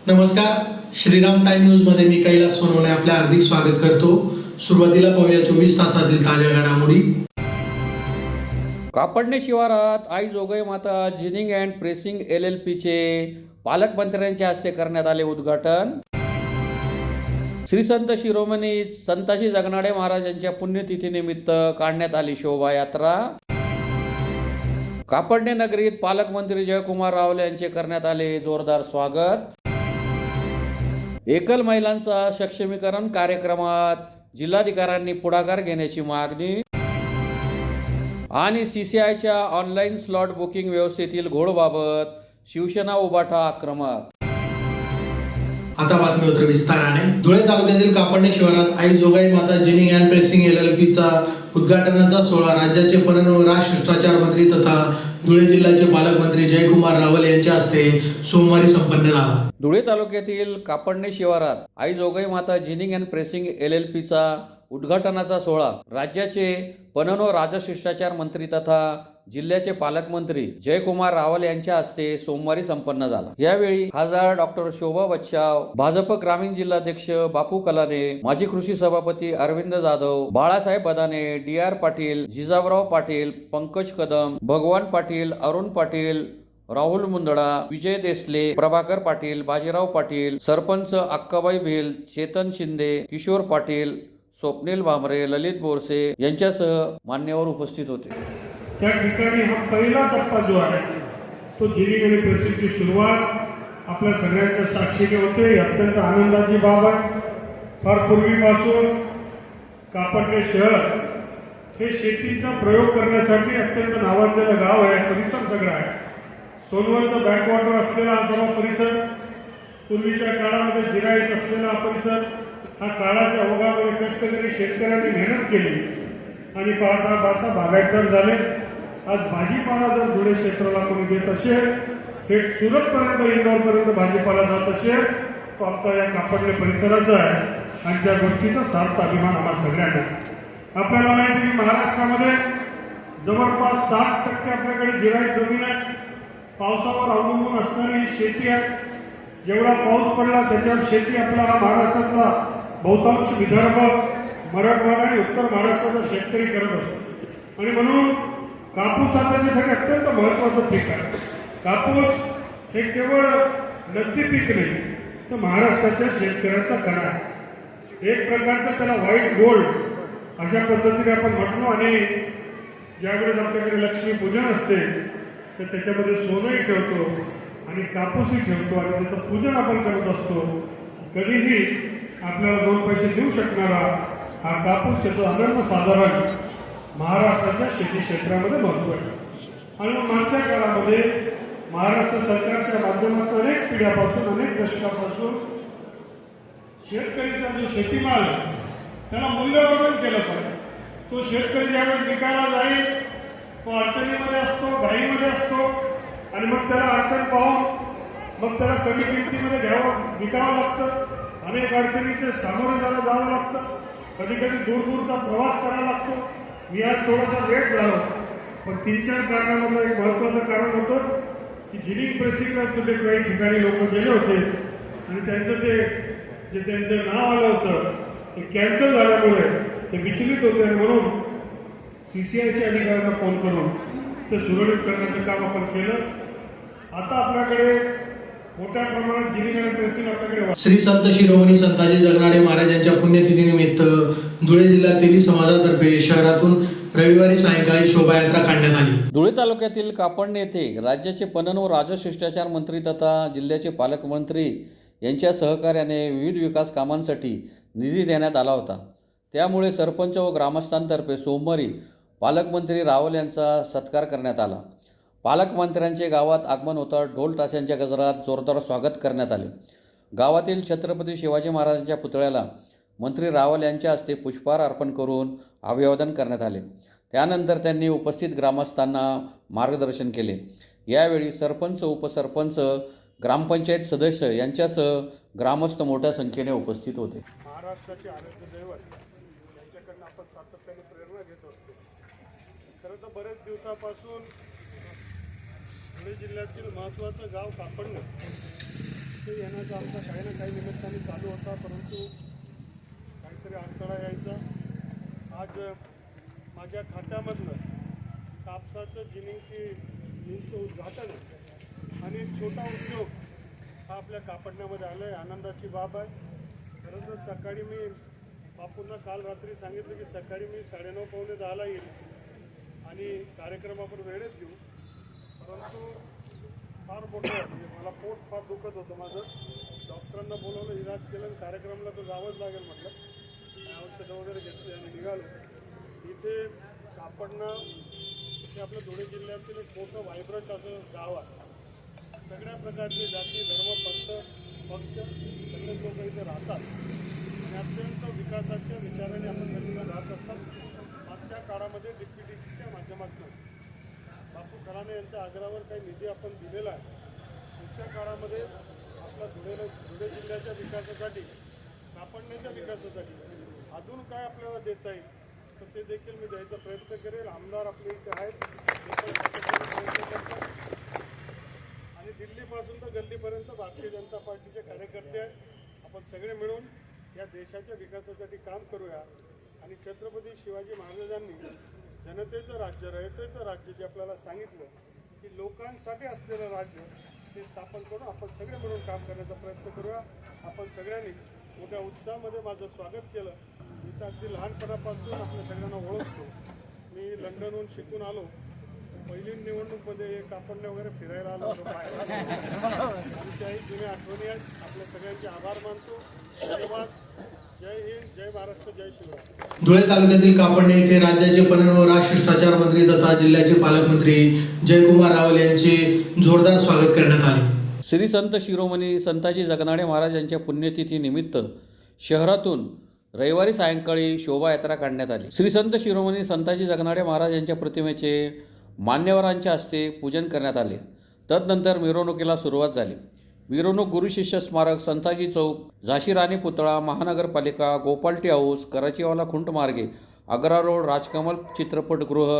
नमस्कार, Shriram time news मध्ये मी कैलास सोनवणे आपले हार्दिक स्वागत करतो। सुरुवातीला पाहूया 24 तासातील ताज्या घडामोडी। कापडणे शिवारात आई जोगई माता जिनिंग अँड प्रेसिंग LLP चे पालकमंत्र्यांच्या हस्ते करण्यात आले उद्घाटन। श्री संत शिरोमणी संताजी जगनाडे महाराजांच्या पुण्यतिथीनिमित्त काढण्यात आली शोभायात्रा। कापडणे नगरीत पालकमंत्री जयकुमार रावल यांचे करण्यात आले जोरदार स्वागत। एकल महिलांचा सक्षमीकरण कार्यक्रमात जिल्हाधिकाऱ्यांनी पुढाकार घेण्याची मागणी। आणि CCIच्या ऑनलाईन स्लॉट बुकिंग व्यवस्थेतील घोळबाबत शिवसेना उभाटा आक्रमक। आता बातमीपत्र विस्ताराने। धुळे तालुक्यातील कापडणे शिवारात आई जोगाई माता जिनिंग अँड प्रेसिंग LLP चा उद्घाटनाचा सोहळा राज्याचे पणन व राजशिष्टाचार मंत्री तथा धुळे जिल्ह्याचे पालकमंत्री जयकुमार रावल यांच्या हस्ते सोमवारी संपन्न झाला। धुळे तालुक्यातील कापडणे शिवारात आई जोगाई माता जिनिंग अँड प्रेसिंग LLP चा उद्घाटनाचा सोहळा राज्याचे पणन व राजशिष्टाचार मंत्री तथा जिल्ह्याचे पालकमंत्री जयकुमार रावल यांच्या हस्ते सोमवारी संपन्न झाला। यावेळी खासदार डॉक्टर शोभा बच्चाव, भाजप ग्रामीण जिल्हाध्यक्ष बापू कलाने, माजी कृषी सभापती अरविंद जाधव, बाळासाहेब बदाने, DR पाटील, जिजाबराव पाटील, पंकज कदम, भगवान पाटील, अरुण पाटील, राहुल मुंदडा, विजय देसले, प्रभाकर पाटील, बाजीराव पाटील, सरपंच अक्काबाई भिल, चेतन शिंदे, किशोर पाटील, स्वप्नील भामरे, ललित बोरसे यांच्यासह मान्यवर उपस्थित होते। त्या ठिकाणी हा पहिला टप्पा जो आहे तो जिनिंग आणि प्रेसिंगची सुरुवात आपल्या सगळ्यांच्या साक्षीने होते। अत्यंत आनंदाची बाब आहे। फार पूर्वीपासून कापडणे शहर हे शेतीचा प्रयोग करण्यासाठी अत्यंत नावाजलेलं गाव आहे। परिसर सगळा आहे। सोनवरचं बॅकवॉटर असलेला हा सगळा परिसर, पूर्वीच्या काळामध्ये जिरायत असलेला हा परिसर, हा काळाच्या ओघामध्ये कष्टकरी शेतकऱ्यांनी मेहनत केली आणि पाहता पाहता बागायतदार झाले। आज भाजीपाला जर धुळे क्षेत्राला कोणी देत असेल, थेट सुरतपर्यंत, इंदोरपर्यंत भाजीपाला जात असेल, तो आमचा या कापडणे परिसराचा आहे आणि त्या गोष्टीचा सार्थ अभिमान आम्हाला सगळ्यांना। आपल्याला माहिती की महाराष्ट्रामध्ये जवळपास 60% आपल्याकडे जिरायत जमीन आहे। पावसावर अवलंबून असणारी ही शेती आहे। जेवढा पाऊस पडला त्याच्यावर शेती आपला हा महाराष्ट्रातला बहुतांश विदर्भ, मराठवाडा आणि उत्तर महाराष्ट्राचा शेतकरी करत असतो आणि म्हणून कापूस हा त्याच्यासाठी अत्यंत महत्वाचं पीक आहे। कापूस हे केवळ नगदी पीक नाही, तर महाराष्ट्राच्या शेतकऱ्याचा कणा आहे। एक प्रकारचा त्याला व्हाईट गोल्ड अशा पद्धतीने आपण म्हटलो आणि ज्यावेळेस आपल्याकडे लक्ष्मी पूजन असते तर त्याच्यामध्ये सोनंही ठेवतो आणि कापूसही ठेवतो आणि त्याचं पूजन आपण करत असतो। कधीही आपल्याला 2 पैसे देऊ शकणारा हा कापूस, त्याचं अनन्यसाधारण महाराष्ट्राच्या शेती क्षेत्रामध्ये महत्व आहे। आणि मागच्या काळामध्ये महाराष्ट्र सरकारच्या माध्यमातून अनेक पिढ्यापासून, अनेक दशकापासून शेतकरीचा जो शेतीमाल त्याला मूल्यवर्धन केलं पाहिजे। तो शेतकरी ज्यावेळेस विकायला जाईल तो अडचणीमध्ये असतो, घाईमध्ये असतो आणि मग त्याला अडचण पाहून मग त्याला कमी किमतीमध्ये विकावं लागतं। अनेक अडचणीचे सामोरे जावं लागतं। कधी कधी दूरचा प्रवास करावा लागतो। मी आज थोडासा लेट झालो, पण 3-4 कारणामधलं एक महत्वाचं कारण होतं की जिनिंग प्रेसिंगला तिथे काही ठिकाणी लोक गेले होते आणि त्यांचं नाव आलं होतं ते कॅन्सल झाल्यामुळे ते विचलित होते आणि म्हणून CCIच्या अधिकाऱ्यांना फोन करून ते सुरळीत करण्याचं काम आपण केलं। आता आपल्याकडे मोठ्या प्रमाणात जिनिंग आणि प्रेसिंग आपल्याकडे। श्री संत शिरोमणी संताजी जगनाडे महाराजांच्या पुण्यतिथीनिमित्त धुळे जिल्हा तेली समाजातर्फे शहरातून रविवारी सायंकाळी शोभायात्रा काढण्यात आली। धुळे तालुक्यातील कापडणे येथे राज्याचे पणन व राजशिष्टाचार मंत्री तथा जिल्ह्याचे पालकमंत्री यांच्या सहकार्याने विविध विकास कामांसाठी निधी देण्यात आला होता। त्यामुळे सरपंच व ग्रामस्थांतर्फे सोमवारी पालकमंत्री रावल यांचा सत्कार करण्यात आला। पालकमंत्र्यांचे गावात आगमन होता ढोल ताशांच्या गजरात जोरदार स्वागत करण्यात आले। गावातील छत्रपती शिवाजी महाराजांच्या पुतळ्याला मंत्री रावल यांच्या हस्ते पुष्पहार अर्पण करून अभिवादन करण्यात आले। त्यानंतर त्यांनी उपस्थित ग्रामस्थांना मार्गदर्शन केले। यावेळी सरपंच, उपसरपंच, ग्रामपंचायत सदस्य यांच्यासह ग्रामस्थ मोठ्या संख्येने उपस्थित होते। महाराष्ट्राचे आराध्य दैवत यांच्याकडून आपण सातत्याने प्रेरणा घेत असतो। खरं तर बरेच दिवसापासून धुळे जिल्ह्यातील महत्त्वाचं गाव कापडणे इथे येण्याचा आमचा काही ना काही निमित्ताने चालू होता, परंतु काहीतरी अडथळा यायचा. आज माझ्या खात्यामधलं कापसाचं मिलचं उद्घाटन आणि एक छोटा उद्योग हा आपल्या कापडण्यामध्ये आला आहे. आनंदाची बाब आहे. खरं तर सकाळी मी बापूंना काल रात्री सांगितलं की सकाळी मी 9:30-9:45 येईल आणि कार्यक्रम आपण वेळेत घेऊ, परंतु फार मोठं मला पोट फार दुखत होतं माझं. डॉक्टरांना बोलवलं, इलाज केलं, कार्यक्रमाला तर जावंच लागेल म्हटलं. औषधं वगैरे घेतली आणि निघालो. इथे कापडणं हे आपल्या धुळे जिल्ह्यातील एक मोठं व्हायब्रंट असं गाव आहे. सगळ्या प्रकारचे जाती, धर्म, पक्ष सगळे लोक इथे राहतात आणि अत्यंत विकासाच्या विचाराने आपण सगळीकडे राहत असतात. मागच्या काळामध्ये DPDCच्या माध्यमातून बापू खराणे यांच्या आग्रहावर काही निधी आपण दिलेला आहे. पुढच्या काळामध्ये आपल्या धुळे जिल्ह्याच्या विकासासाठी, कापडण्याच्या विकासासाठी अजून काय आपल्याला देता येईल तर ते देखील मी द्यायचा प्रयत्न करेल. आमदार आपले इथे आहेत, आणि दिल्लीपासून तर गल्लीपर्यंत भारतीय जनता पार्टीचे कार्यकर्ते आहेत. आपण सगळे मिळून या देशाच्या विकासासाठी काम करूया आणि छत्रपती शिवाजी महाराजांनी जनतेचं राज्य, रयतेचं राज्य जे आपल्याला सांगितलं की लोकांसाठी असलेलं राज्य ते स्थापन करून आपण सगळे मिळून काम करण्याचा प्रयत्न करूया. आपण सगळ्यांनी मोठ्या उत्साहामध्ये माझं स्वागत केलं. मी तर अगदी लहानपणापासून आपल्या सगळ्यांना ओळखतो. मी लंडनहून शिकून आलो. पहिली निवडणूकमध्ये कापडणे वगैरे फिरायला आलो होतो बाहेर, आणि त्याही जुन्या आठवणी आहेत. आपल्या सगळ्यांचे आभार मानतो. धन्यवाद. जय हिंद, जय महाराष्ट्र, जय शिवराय. धुळे तालुक्यातील कापडणे येथे राज्याचे पणन व राजशिष्टाचार मंत्री तथा जिल्ह्याचे पालकमंत्री जयकुमार रावल यांचे जोरदार स्वागत करण्यात आले. श्री संत शिरोमणी संताजी जगनाडे महाराज यांच्या पुण्यतिथीनिमित्त शहरातून रविवारी सायंकाळी शोभायात्रा काढण्यात आली. श्री संत शिरोमणी संताजी जगनाडे महाराज यांच्या प्रतिमेचे मान्यवरांच्या हस्ते पूजन करण्यात आले. तदनंतर मिरवणुकीला सुरुवात झाली. मिरवणूक गुरुशिष्य स्मारक, संताजी चौक, झाशी राणी पुतळा, महानगरपालिका, गोपाल टी हाऊस, कराचीवाला खुंट मार्गे, आग्रा रोड, राजकमल चित्रपटगृह,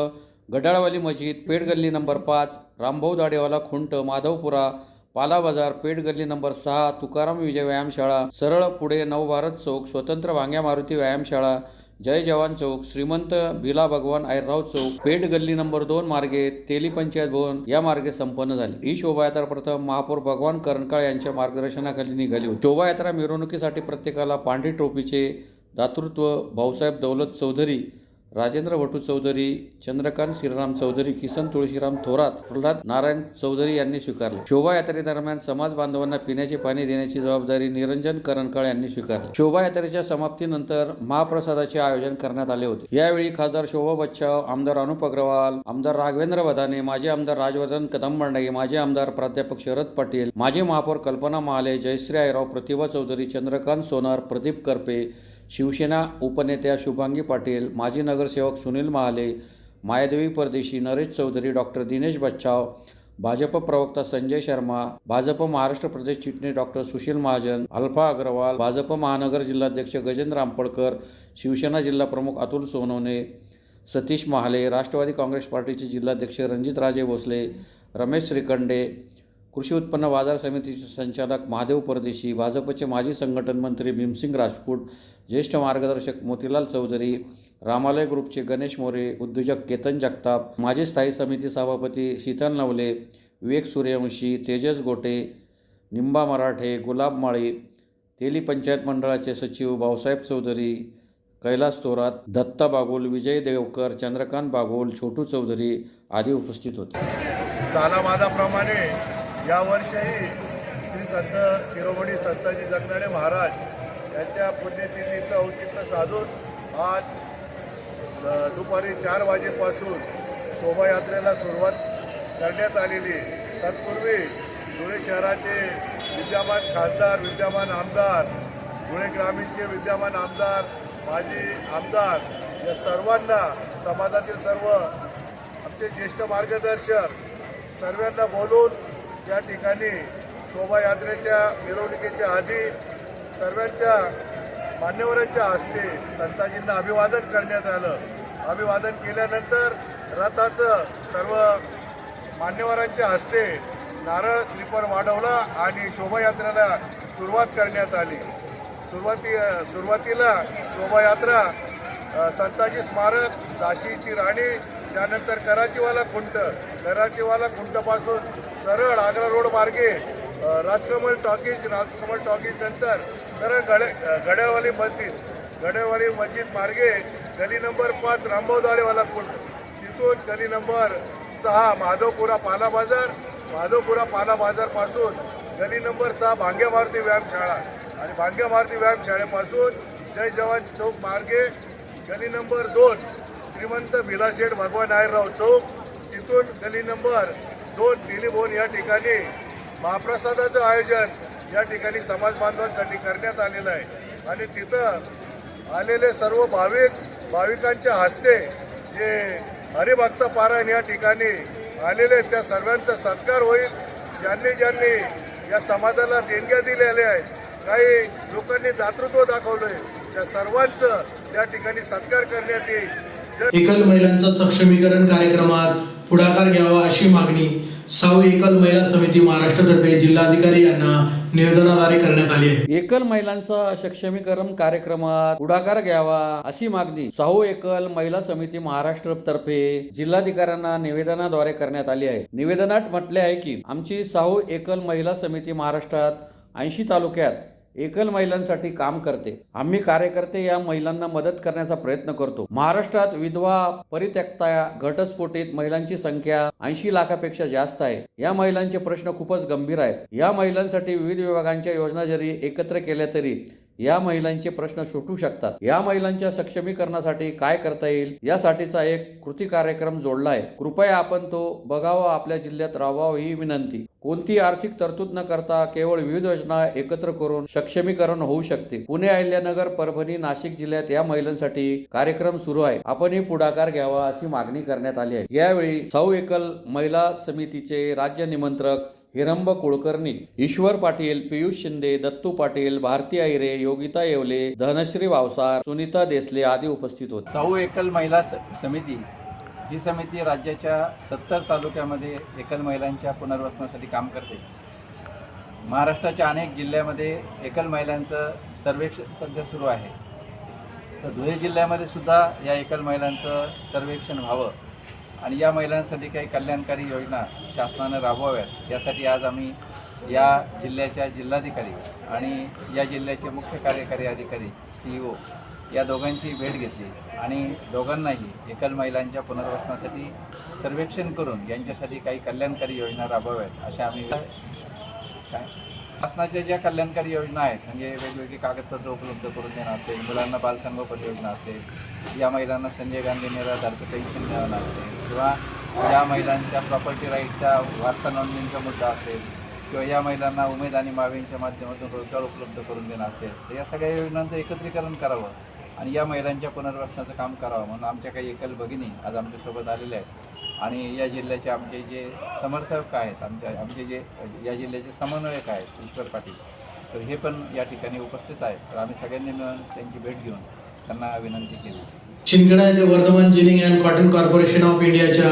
गडाळवाली मस्जिद, पेठ गल्ली नंबर 5, रामभाऊ दाडेवाला खुंट, माधवपुरा, पाला बाजार, पेठ गल्ली नंबर 6, तुकाराम विजय व्यायामशाळा, सरळ पुढे नवभारत चौक, स्वतंत्र वांग्या मारुती व्यायामशाळा, जय जवान चौक, श्रीमंत भिला भगवान आयरराव चौक, पेठ गल्ली नंबर 2 मार्गे तेली पंचायत भवन या मार्गे संपन्न झाली. ही शोभायात्रा प्रथम महापौर भगवान करणकाळ यांच्या मार्गदर्शनाखाली निघाली होती. शोभायात्रा मिरवणुकीसाठी प्रत्येकाला पांढरी टोपीचे दातृत्व भाऊसाहेब दौलत चौधरी, राजेंद्र भटू चौधरी, चंद्रकांत श्रीराम चौधरी, किसन तुळशीराम थोरात, प्रल्हाद नारायण चौधरी यांनी स्वीकारले. शोभायात्रेदरम्यान समाज बांधवांना पिण्याचे पाणी देण्याची जबाबदारी निरंजन करणकाळ यांनी स्वीकारली. शोभायात्रेच्या समाप्तीनंतर महाप्रसादाचे आयोजन करण्यात आले होते. यावेळी खासदार शोभा बच्चाव, आमदार अनुप अग्रवाल, आमदार राघवेंद्र बदाने, माजी आमदार राजवर्धन कदमबांडे, माजी आमदार प्राध्यापक शरद पाटील, माजी महापौर कल्पना महाले, जयश्री आयराव, प्रतिभा चौधरी, चंद्रकांत सोनार, प्रदीप करपे, शिवसेना उपनेत्या शुभांगी पाटील, माजी नगरसेवक सुनील महाले, मायादेवी परदेशी, नरेश चौधरी, डॉक्टर दिनेश बच्चाव, भाजप प्रवक्ता संजय शर्मा, भाजप महाराष्ट्र प्रदेश चिटणीस डॉक्टर सुशील महाजन, अल्फा अग्रवाल, भाजप महानगर जिल्हाध्यक्ष गजेंद्र आंपळकर, शिवसेना जिल्हा प्रमुख अतुल सोनवणे, सतीश महाले, राष्ट्रवादी काँग्रेस पार्टीचे जिल्हाध्यक्ष रणजित राजे भोसले, रमेश श्रीखंडे, कृषी उत्पन्न बाजार समितीचे संचालक महादेव परदेशी, भाजपचे माजी संघटन मंत्री भीमसिंग राजपूत, ज्येष्ठ मार्गदर्शक मोतीलाल चौधरी, रामालय ग्रुपचे गणेश मोरे, उद्योजक केतन जगताप, माजी स्थायी समिती सभापती शीतल नवले, विवेक सूर्यवंशी, तेजस गोटे, निंबा मराठे, गुलाब माळी, तेली पंचायत मंडळाचे सचिव भाऊसाहेब चौधरी, कैलास थोरात, दत्ता बागोल, विजय देवकर, चंद्रकांत बागोल, छोटू चौधरी आदी उपस्थित होते. कालामादाप्रमाणे यावर्षीही श्री संत शिरोमणी संताजी जगनाडे महाराज यांच्या पुण्यतिथीचं औचित्य साधून आज दुपारी 4 वाजेपासून शोभायात्रेला सुरुवात करण्यात आलेली. तत्पूर्वी धुळे शहराचे विद्यमान खासदार, विद्यमान आमदार, धुळे ग्रामीणचे विद्यमान आमदार, माजी आमदार या सर्वांना, समाजातील सर्व आमचे ज्येष्ठ मार्गदर्शक सर्वांना बोलून या ठिकाणी शोभायात्रेच्या मिरवणुकीच्या आधी सर्वांच्या मान्यवरांच्या हस्ते संताजींना अभिवादन करण्यात आलं. अभिवादन केल्यानंतर रथाचं सर्व मान्यवरांच्या हस्ते नारळ श्रीफळ वाढवला आणि शोभायात्रेला सुरुवात करण्यात आली. सुरुवातीला शोभायात्रा संताजी स्मारक, झाशीची राणी, त्यानंतर कराचीवाला खुंटपासून सरळ आग्रा रोड मार्गे राजकमल टॉकीज नंतर सरळ गडेवाली मस्जिद मार्गे गली नंबर 5 रामभाऊदारेवाला पूल, तिथून गली नंबर 6 माधवपुरा पाला बाजार पासून गली नंबर 6 भांग्या मारुती व्यायामशाळा आणि भांग्या मारुती व्यायामशाळेपासून जय जवान चौक मार्गे गली नंबर 2 श्रीमंत भिलाशेठ भगवान नायरराव चौक, तिथून गली नंबर 2 तिलीभोन या ठिकाणी महाप्रसादाचं आयोजन या ठिकाणी समाज बांधवांसाठी करण्यात आलेलं आहे. आणि तिथं आलेले सर्व भाविकांच्या हस्ते जे हरिभक्त पारायण या ठिकाणी आलेले त्या सर्वांचा सत्कार होईल. ज्यांनी या समाजाला देणग्या दिलेल्या आहेत, काही लोकांनी दातृत्व दाखवलंय, त्या सर्वांचं त्या ठिकाणी सत्कार करण्यात येईल. एकल महिलांचं सक्षमीकरण कार्यक्रमात पुढाकार घ्यावा अशी मागणी साऊ एकल महिला समिती महाराष्ट्रतर्फे जिल्हाधिकारी यांना निवेदनाद्वारे करण्यात आली आहे. एकल महिलांचा सक्षमीकरण कार्यक्रमात पुढाकार घ्यावा अशी मागणी साऊ एकल महिला समिती महाराष्ट्र तर्फे जिल्हाधिकाऱ्यांना निवेदनाद्वारे करण्यात आली आहे. निवेदनात म्हटले आहे की आमची साऊ एकल महिला समिती महाराष्ट्रात 80 तालुक्यात एकल महिलांसाठी काम करते. आम्ही कार्यकर्ते या महिलांना मदत करण्याचा प्रयत्न करतो. महाराष्ट्रात विधवा, परित्यक्ता, घटस्फोटित महिलांची संख्या 80 लाखापेक्षा जास्त आहे. या महिलांचे प्रश्न खूपच गंभीर आहेत. या महिलांसाठी विविध विभागांच्या योजना जरी एकत्र केल्या तरी या महिलांचे प्रश्न सुटू शकतात. या महिलांच्या सक्षमीकरणासाठी काय करता येईल यासाठीचा एक कृती कार्यक्रम जोडला आहे. कृपया आपण तो बघावा, आपल्या जिल्ह्यात राबवावा ही विनंती. कोणती आर्थिक तरतूद न करता केवळ विविध योजना एकत्र करून सक्षमीकरण होऊ शकते. पुणे, अहिल्यानगर, परभणी, नाशिक जिल्ह्यात या महिलांसाठी कार्यक्रम सुरू आहे. आपणही पुढाकार घ्यावा अशी मागणी करण्यात आली आहे. यावेळी साऊ एकल महिला समितीचे राज्य निमंत्रक हिरंब कुलकर्णी, ईश्वर पाटील, पियुष शिंदे, दत्तू पाटील, भारती आयरे, योगिता येवले, धनश्री वावसार, सुनीता देसले आदी उपस्थित होते. साऊ एकल महिला समिती ही समिती राज्याच्या 70 तालुक्यामध्ये एकल महिलांच्या पुनर्वसनासाठी काम करते. महाराष्ट्राच्या अनेक जिल्ह्यामध्ये एकल महिलांचं सर्वेक्षण सध्या सुरू आहे. तर धुळे जिल्ह्यामध्ये सुद्धा या एकल महिलांचं सर्वेक्षण व्हावं आणि या महिलांसाठी काही कल्याणकारी योजना शासनानं राबवाव्यात यासाठी आज आम्ही या जिल्ह्याच्या जिल्हाधिकारी आणि या जिल्ह्याचे मुख्य कार्यकारी अधिकारी CEO या दोघांची भेट घेतली आणि दोघांनाही एकल महिलांच्या पुनर्वसनासाठी सर्वेक्षण करून यांच्यासाठी काही कल्याणकारी योजना राबवाव्यात अशा आम्ही काय शासनाच्या ज्या कल्याणकारी योजना आहेत म्हणजे वेगवेगळी कागदपत्र उपलब्ध करून देणं असेल, मुलांना बालसंगोपन योजना असेल, या महिलांना संजय गांधी निराधारचं पेन्शन मिळालं असेल किंवा या महिलांच्या प्रॉपर्टी राईटच्या वारसा नोंदणीचा मुद्दा असेल किंवा या महिलांना उमेद आणि मावेंच्या माध्यमातून रोजगार उपलब्ध करून देणं असेल, तर या सगळ्या योजनांचं एकत्रीकरण करावं आणि या महिलांच्या पुनर्वसनाचं काम करावं म्हणून आमच्या काही एकल भगिनी आज आमच्यासोबत आलेल्या आहेत. आणि या जिल्ह्याचे आमचे जे समर्थक आहेत, आमचे जे या जिल्ह्याचे समन्वयक आहेत ईश्वर पाटील, तर हे पण या ठिकाणी उपस्थित आहेत. तर आम्ही सगळ्यांनी मिळून त्यांची भेट घेऊन त्यांना विनंती केली. शिंदखेडा येथे Vardhaman Ginning and Cotton Corporation of इंडियाच्या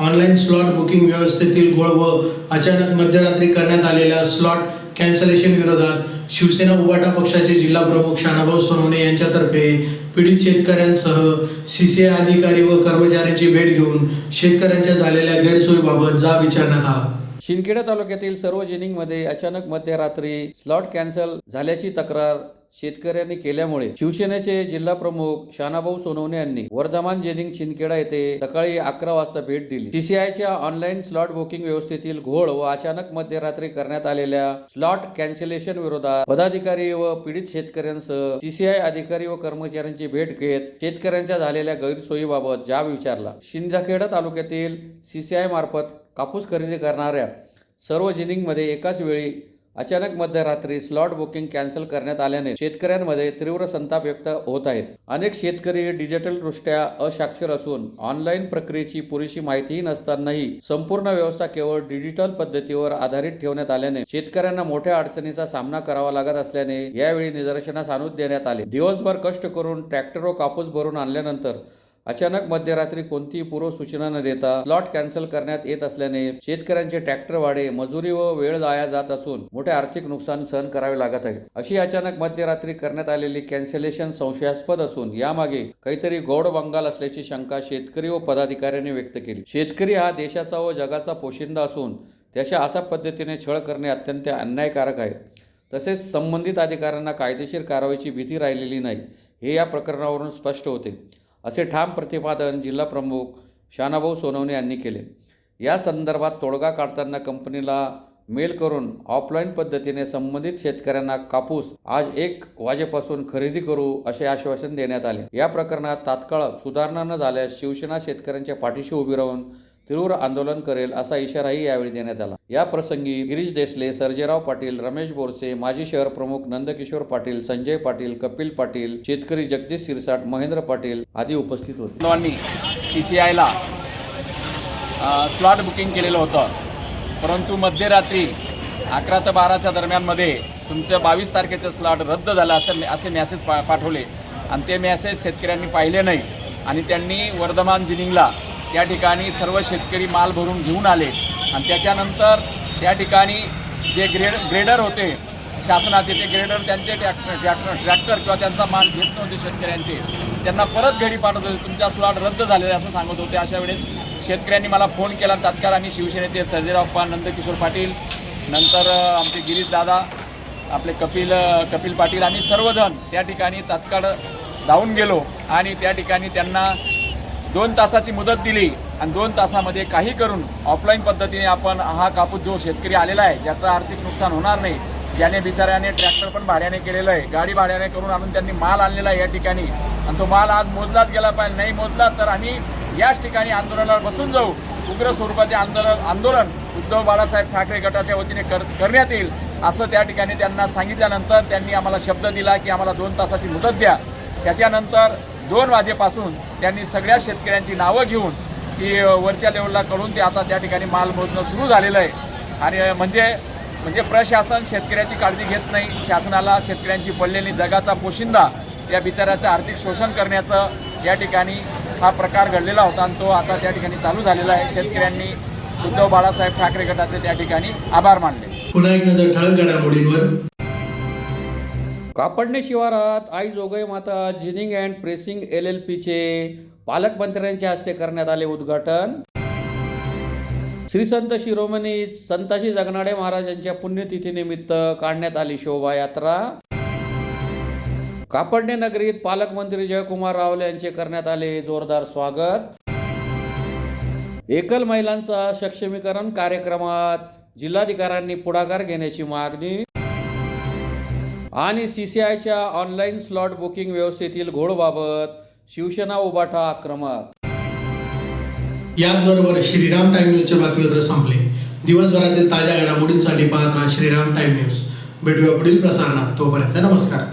ऑनलाईन स्लॉट बुकिंग व्यवस्थेतील घोळ व अचानक मध्यरात्री करण्यात आलेल्या स्लॉट कॅन्सलेशन विरोधात शिवसेना उबाटा पक्षाचे जिल्हा प्रमुख शानाभाऊ सोनवणे यांच्यातर्फे पीडित शेतकऱ्यांसह CCI अधिकारी व कर्मचाऱ्यांची भेट घेऊन शेतकऱ्यांच्या झालेल्या गैरसोयीबाबत जाब विचारण्यात आला. शिंदखेडा तालुक्यातील सर्व जिनिंगमध्ये अचानक मध्यरात्री स्लॉट कॅन्सल झाल्याची तक्रार शेतकऱ्यांनी केल्यामुळे शिवसेनेचे जिल्हा प्रमुख शानाभाऊ सोनवणे यांनी वर्धमान जिनिंग शिंदखेडा येथे सकाळी 11 वाजता भेट दिली. CCIच्या ऑनलाईन स्लॉट बुकिंग व्यवस्थेतील घोळ व अचानक मध्यरात्री करण्यात आलेल्या स्लॉट कॅन्सलेशन विरोधात पदाधिकारी व पीडित शेतकऱ्यांसह CCI अधिकारी व कर्मचाऱ्यांची भेट घेत शेतकऱ्यांच्या झालेल्या गैरसोयीबाबत जाब विचारला. शिंदखेडा तालुक्यातील CCI मार्फत कापूस खरेदी करणाऱ्या सर्व जिनिंगमध्ये एकाच वेळी अचानक मध्यरात्री स्लॉट बुकिंग कॅन्सल करण्यात आल्याने शेतकऱ्यांमध्ये तीव्र संताप व्यक्त होत आहेत. अनेक शेतकरी डिजिटलदृष्ट्या असाक्षर असून ऑनलाईन प्रक्रियेची पुरेशी माहितीही नसतानाही संपूर्ण व्यवस्था केवळ डिजिटल पद्धतीवर आधारित ठेवण्यात आल्याने शेतकऱ्यांना मोठ्या अडचणीचा सामना करावा लागत असल्याने यावेळी निदर्शनास आणून देण्यात आले. दिवसभर कष्ट करून ट्रॅक्टरवर कापूस भरून आणल्यानंतर अचानक मध्यरात्री कोणतीही पूर्वसूचना न देता स्लॉट कॅन्सल करण्यात येत असल्याने शेतकऱ्यांचे ट्रॅक्टर भाडे, मजुरी व वेळ जाया जात असून मोठे आर्थिक नुकसान सहन करावे लागत आहे. अशी अचानक मध्यरात्री करण्यात आलेली कॅन्सलेशन संशयास्पद असून यामागे काहीतरी गौड बंगाल असल्याची शंका शेतकरी व पदाधिकाऱ्यांनी व्यक्त केली. शेतकरी हा देशाचा व जगाचा पोशिंदा असून त्याच्या अशा पद्धतीने छळ करणे अत्यंत अन्यायकारक आहे. तसेच संबंधित अधिकाऱ्यांना कायदेशीर कारवाईची भीती राहिलेली नाही हे या प्रकरणावरून स्पष्ट होते, असे ठाम प्रतिपादन जिल्हा प्रमुख शानाभाऊ सोनवणे यांनी केले. या संदर्भात तोडगा काढताना कंपनीला मेल करून ऑफलाईन पद्धतीने संबंधित शेतकऱ्यांना कापूस आज 1 वाजेपासून खरेदी करू असे आश्वासन देण्यात आले. या प्रकरणात तात्काळ सुधारणा न झाल्यास शिवसेना शेतकऱ्यांच्या पाठीशी उभी राहून तीव्र आंदोलन करेल असा इशाराही यावेळी देण्यात आला. या प्रसंगी गिरीश देसले, सर्जेराव पाटील, रमेश बोरसे, माजी शहर प्रमुख नंदकिशोर पाटील, संजय पाटील, कपिल पाटील, शेतकरी जगदीश सिरसाट, महेंद्र पाटील आदी उपस्थित होते. CCIला स्लॉट बुकिंग केलेलं होतं, परंतु मध्यरात्री 11 ते 12च्या दरम्यानमध्ये तुमचं 22 तारखेचं स्लॉट रद्द झालं असे मेसेज पाठवले आणि ते मेसेज शेतकऱ्यांनी पाहिले नाही आणि त्यांनी वर्धमान जिनिंगला त्या ठिकाणी सर्व शेतकरी माल भरून घेऊन आले आणि त्याच्यानंतर त्या ठिकाणी जे ग्रेडर होते शासनाचे, ते ग्रेडर त्यांचे ट्रॅक्टर किंवा त्यांचा माल घेत नव्हते शेतकऱ्यांचे, त्यांना परत घरी पाठवत होते. तुमचा स्लॉट रद्द झालेला असं सांगत होते. अशा वेळेस शेतकऱ्यांनी मला फोन केला. तात्काळ आम्ही शिवसेनेचे सर्जेराव नंदकिशोर पाटील, नंतर आमचे गिरीश दादा, आपले कपिल पाटील, आम्ही सर्वजण त्या ठिकाणी तात्काळ धावून गेलो आणि त्या ठिकाणी त्यांना 2 तासाची मुदत दिली आणि 2 तासामध्ये काही करून ऑफलाईन पद्धतीने आपण हा कापूस जो शेतकरी आलेला आहे ज्याचं आर्थिक नुकसान होणार नाही, ज्याने बिचाऱ्याने ट्रॅक्टर पण भाड्याने केलेलं आहे, गाडी भाड्याने करून आणून त्यांनी माल आणलेला आहे या ठिकाणी आणि तो माल आज मोजलाच गेला पाहिजे. नाही मोजला तर आम्ही याच ठिकाणी आंदोलनाला बसून जाऊ. उग्र स्वरूपाचे आंदोलन उद्धव बाळासाहेब ठाकरे गटाच्या वतीने करण्यात येईल असं त्या ठिकाणी त्यांना सांगितल्यानंतर त्यांनी आम्हाला शब्द दिला की आम्हाला 2 तासाची मुदत द्या. त्याच्यानंतर 2 वाजेपासून त्यांनी सगळ्या शेतकऱ्यांची नावं घेऊन ती वरच्या लेवलला कळून ते आता त्या ठिकाणी माल मोजणं सुरू झालेलं आहे. आणि म्हणजे प्रशासन शेतकऱ्याची काळजी घेत नाही. शासनाला शेतकऱ्यांची पडलेली जगाचा पोशिंदा या बिचाऱ्याचं आर्थिक शोषण करण्याचं या ठिकाणी हा प्रकार घडलेला होता आणि तो आता त्या ठिकाणी चालू झालेला आहे. शेतकऱ्यांनी उद्धव बाळासाहेब ठाकरे गटाचे त्या ठिकाणी आभार मानले. पुन्हा एक नजर ठळक घडामोडींवर. कापडणे शिवारात आई जोगाई माता जिनिंग अँड प्रेसिंग LLPचे पालकमंत्र्यांच्या हस्ते करण्यात आले उद्घाटन. श्री संत शिरोमणी संताजी जगनाडे महाराजांच्या पुण्यतिथीनिमित्त काढण्यात आली शोभायात्रा. कापडणे नगरीत पालकमंत्री जयकुमार रावले यांचे करण्यात आले जोरदार स्वागत. एकल महिलांचा सक्षमीकरण कार्यक्रमात जिल्हाधिकाऱ्यांनी पुढाकार घेण्याची मागणी. आणि CCIच्या ऑनलाईन स्लॉट बुकिंग व्यवस्थेतील घोळबाबत शिवसेना उभाटा आक्रमक. याचबरोबर श्रीराम टाइम न्यूजचे बातमीपत्र संपले. दिवसभरातील ताज्या घडामोडींसाठी पाहत राहा श्रीराम टाइम न्यूज. भेटूया पुढील प्रसारणात. तोपर्यंत नमस्कार.